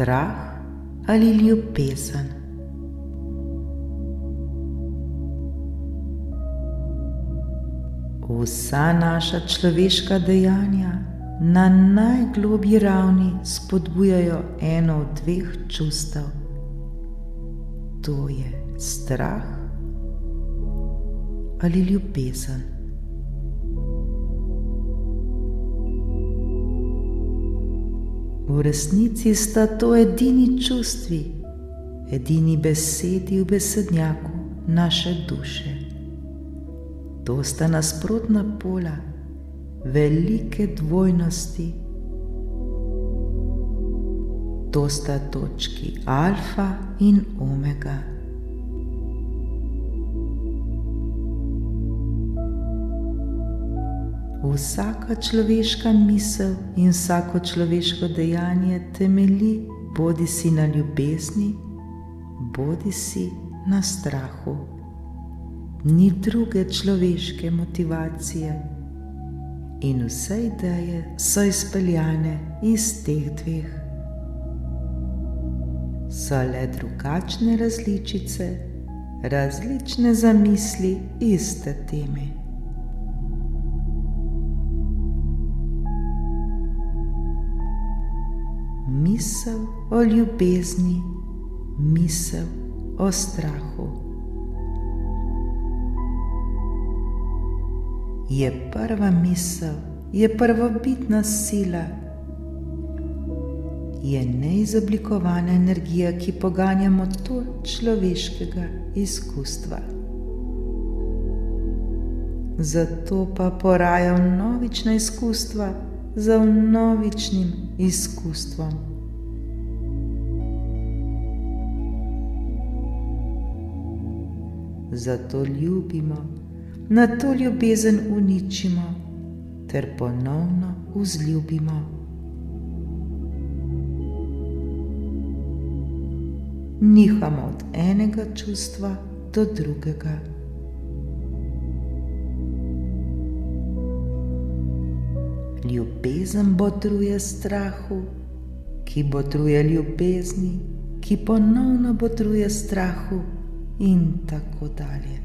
strah ali ljubezen. Vsa naša človeška dejanja na najglobji ravni spodbujajo eno od dveh čustev. To je strah ali ljubezen. V resnici sta to edini čustvi, edini besedi v besednjaku naše duše. To sta nasprotna pola velike dvojnosti. To sta točki alfa in omega. Vsaka človeška misel in vsako človeško dejanje temelji bodisi na ljubezni, bodisi na strahu. Ni druge človeške motivacije in vse ideje so izpeljane iz teh dveh. So le drugačne različice, različne zamisli iste teme. Misel o ljubezni, misel o strahu. Je prva misel, je prvobitna sila, je neizoblikovana energija, ki poganja motor človeškega izkustva. Zato pa poraja vnovična izkustva za vnovičnim izkustvom. Zato ljubimo, na to ljubezen uničimo ter ponovno vzljubimo. Nihamo od enega čustva do drugega. Ljubezen botruje strahu, ki botruje ljubezni, ki ponovno botruje strahu in tako dalje.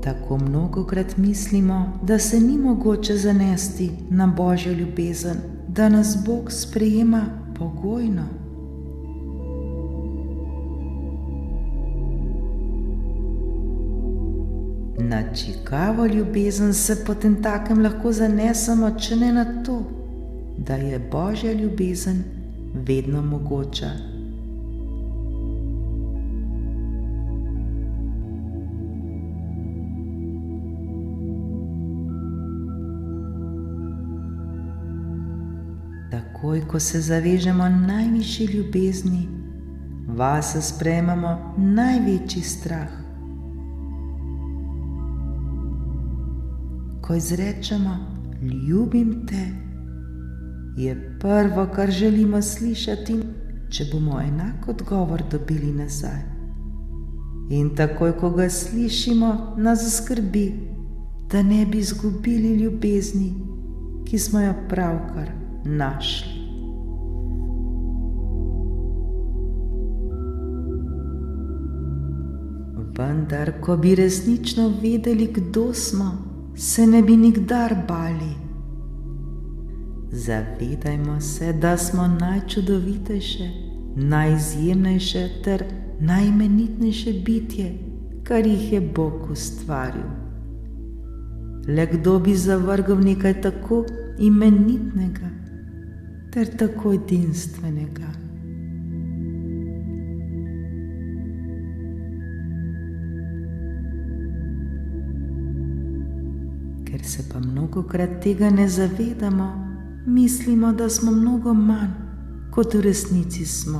Tako mnogokrat mislimo, da se ni mogoče zanesti na Božjo ljubezen, da nas Bog sprejema pogojno. Na čigavo ljubezen se potemtakem lahko zanesemo, če ne na to, da je Božja ljubezen vedno mogoča. Takoj, ko se zavežemo najvišji ljubezni, vase sprejmemo največji strah. Ko izrečemo ljubim te, je prvo, kar želimo slišati, če bomo enak odgovor dobili nazaj. In takoj, ko ga slišimo, nas zaskrbi, da ne bi izgubili ljubezni, ki smo jo pravkar našli. Vendar, ko bi resnično vedeli, kdo smo, se ne bi nikdar bali. Zavedajmo se, da smo najčudovitejše, najizjemnejše ter najimenitnejše bitje, kar jih je Bog ustvaril. Le kdo bi zavrgel nekaj tako imenitnega ter tako edinstvenega? Ker se pa mnogokrat tega ne zavedamo, mislimo, da smo mnogo manj, kot v resnici smo.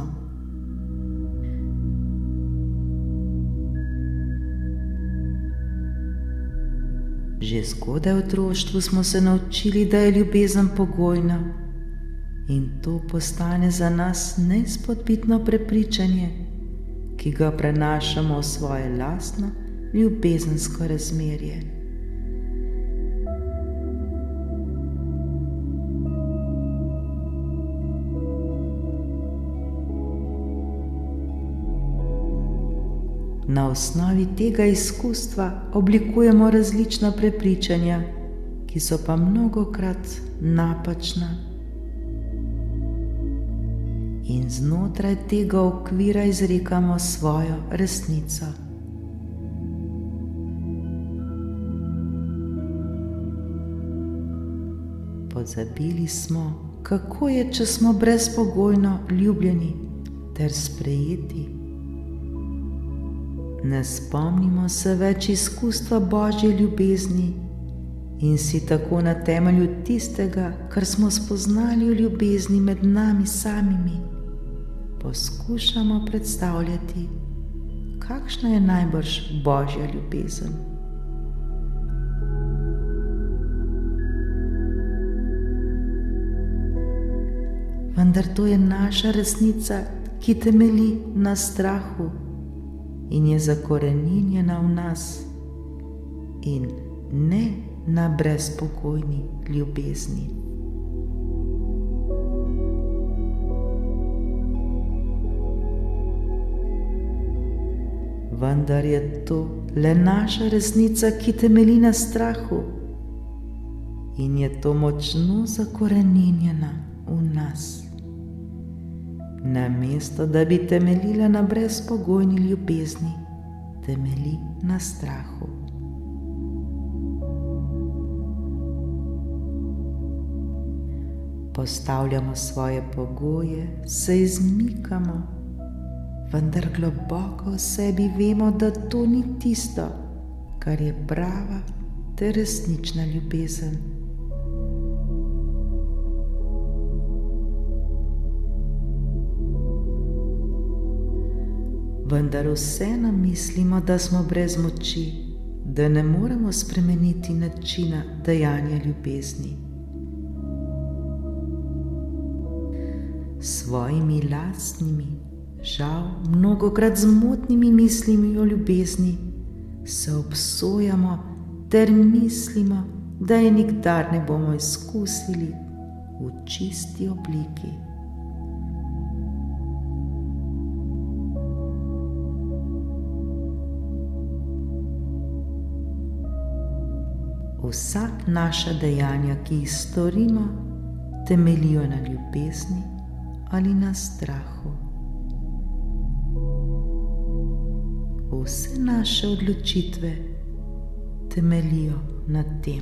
Že zgodaj v otroštvu smo se naučili, da je ljubezen pogojna, in to postane za nas neizpodbitno prepričanje, ki ga prenašamo v svoje lastno ljubezensko razmerje. Na osnovi tega izkustva oblikujemo različna prepričanja, ki so pa mnogokrat napačna. In znotraj tega okvira izrekamo svojo resnico. Pozabili smo, kako je, če smo brezpogojno ljubljeni ter sprejeti. Ne spomnimo se več izkustva Božje ljubezni in si tako na temelju tistega, kar smo spoznali v ljubezni med nami samimi, poskušamo predstavljati, kakšna je najbrž Božja ljubezen. Vendar to je naša resnica, ki temelji na strahu in je zakoreninjena v nas in ne na brezpogojni ljubezni. Vendar je to le naša resnica, ki temelji na strahu in je to močno zakoreninjena v nas. Namesto da bi temeljila na brezpogojni ljubezni, temelji na strahu. Postavljamo svoje pogoje, se izmikamo, vendar globoko v sebi vemo, da to ni tisto, kar je prava ter resnična ljubezen. Vendar vseeno mislimo, da smo brez moči, da ne moremo spremeniti načina dajanja ljubezni. S svojimi lastnimi, žal mnogokrat zmotnimi mislimi o ljubezni se obsojamo ter mislimo, da je nikdar ne bomo izkusili v čisti obliki. Vsa naša dejanja, ki jih storimo, temeljijo na ljubezni ali na strahu. Vse naše odločitve temeljijo na tem.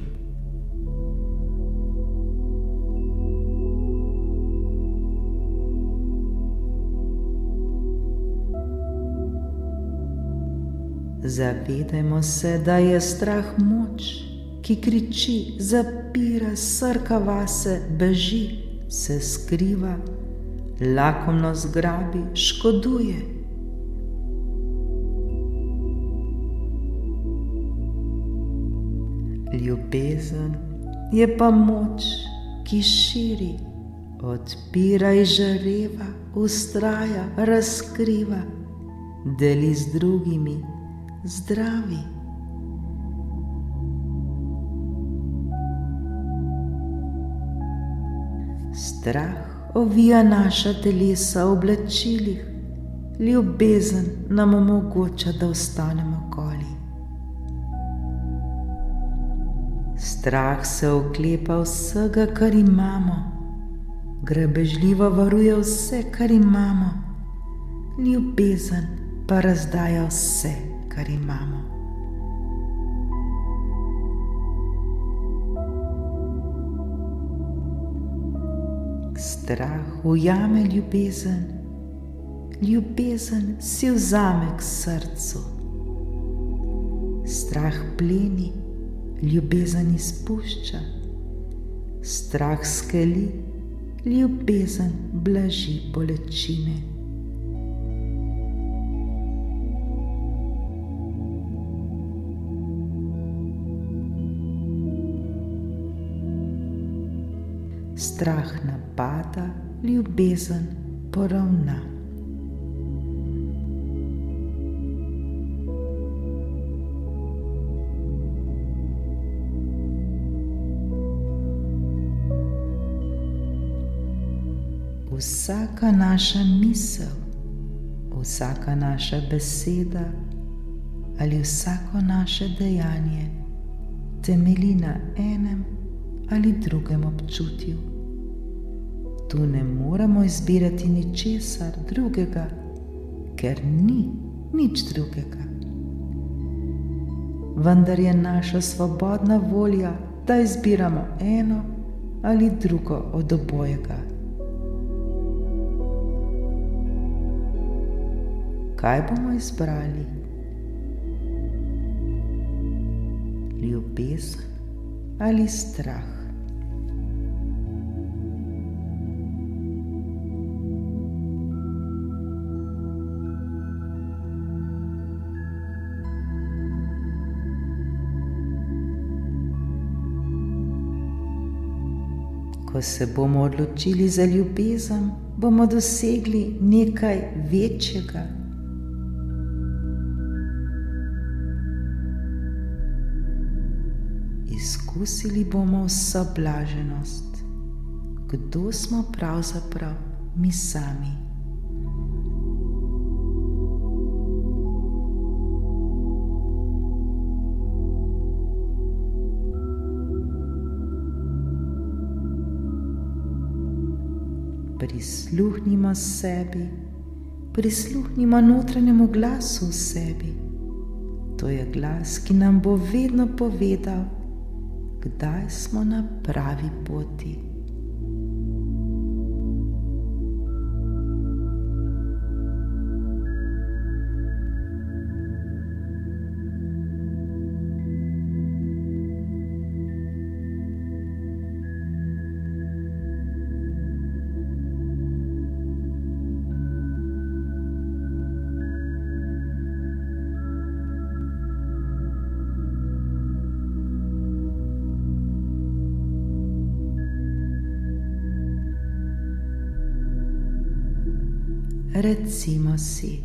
Zavedajmo se, da je strah moč, ki kriči, zapira, srka vase, beži, se skriva, lakomno zgrabi, škoduje. Ljubezen je pa moč, ki širi, odpira, izžareva, vztraja, razkriva, deli z drugimi, zdravi. Strah ovija naša telesa v oblačilih, ljubezen nam omogoča, da ostanemo goli. Strah se oklepa vsega, kar imamo, grabežljivo varuje vse, kar imamo, ljubezen pa razdaja vse, kar imamo. Strah ujame ljubezen, ljubezen si vzame k srcu. Strah pleni, ljubezen izpušča. Strah skeli, ljubezen blaži bolečine. Strah napada, ljubezen poravna. Vsaka naša misel, vsaka naša beseda, ali vsako naše dejanje temelji na enem ali drugem občutju. Tu ne moremo izbirati ničesar drugega, ker ni nič drugega. Vendar je naša svobodna volja, da izbiramo eno ali drugo od obojega. Kaj bomo izbrali? Ljubezen ali strah? Ko se bomo odločili za ljubezen, bomo dosegli nekaj večjega. Izkusili bomo vso blaženost, kdo smo pravzaprav mi sami. Prisluhnimo sebi, prisluhnimo notranjemu glasu v sebi. To je glas, ki nam bo vedno povedal, kdaj smo na pravi poti. Recimo si,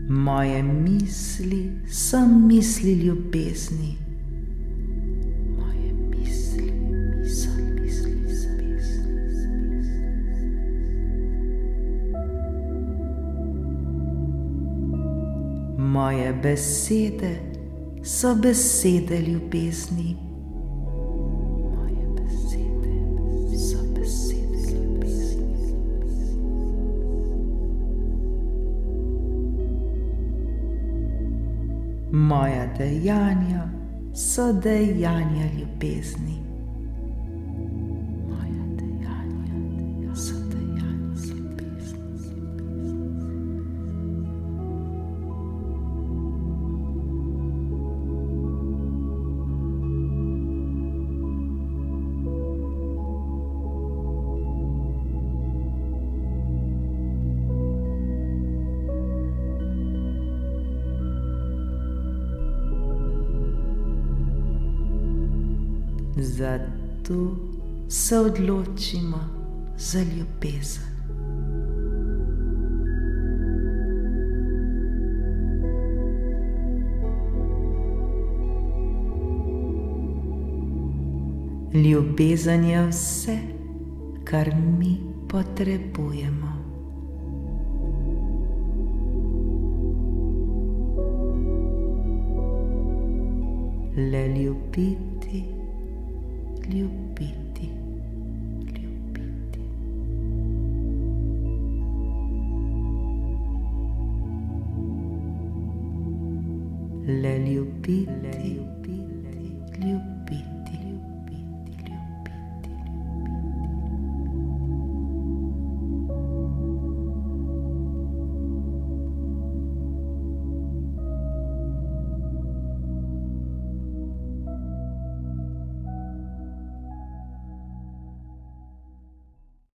moje misli so misli ljubezni. Moje misli so misli ljubezni. Moje besede so besede ljubezni. Moja dejanja so dejanja ljubezni. Moja dejanja so dejanja ljubezni. Zato se odločimo za ljubezen. Ljubezen je vse, kar mi potrebujemo. Le ljubiti, ljubiti, ljubiti. Le ljubiti,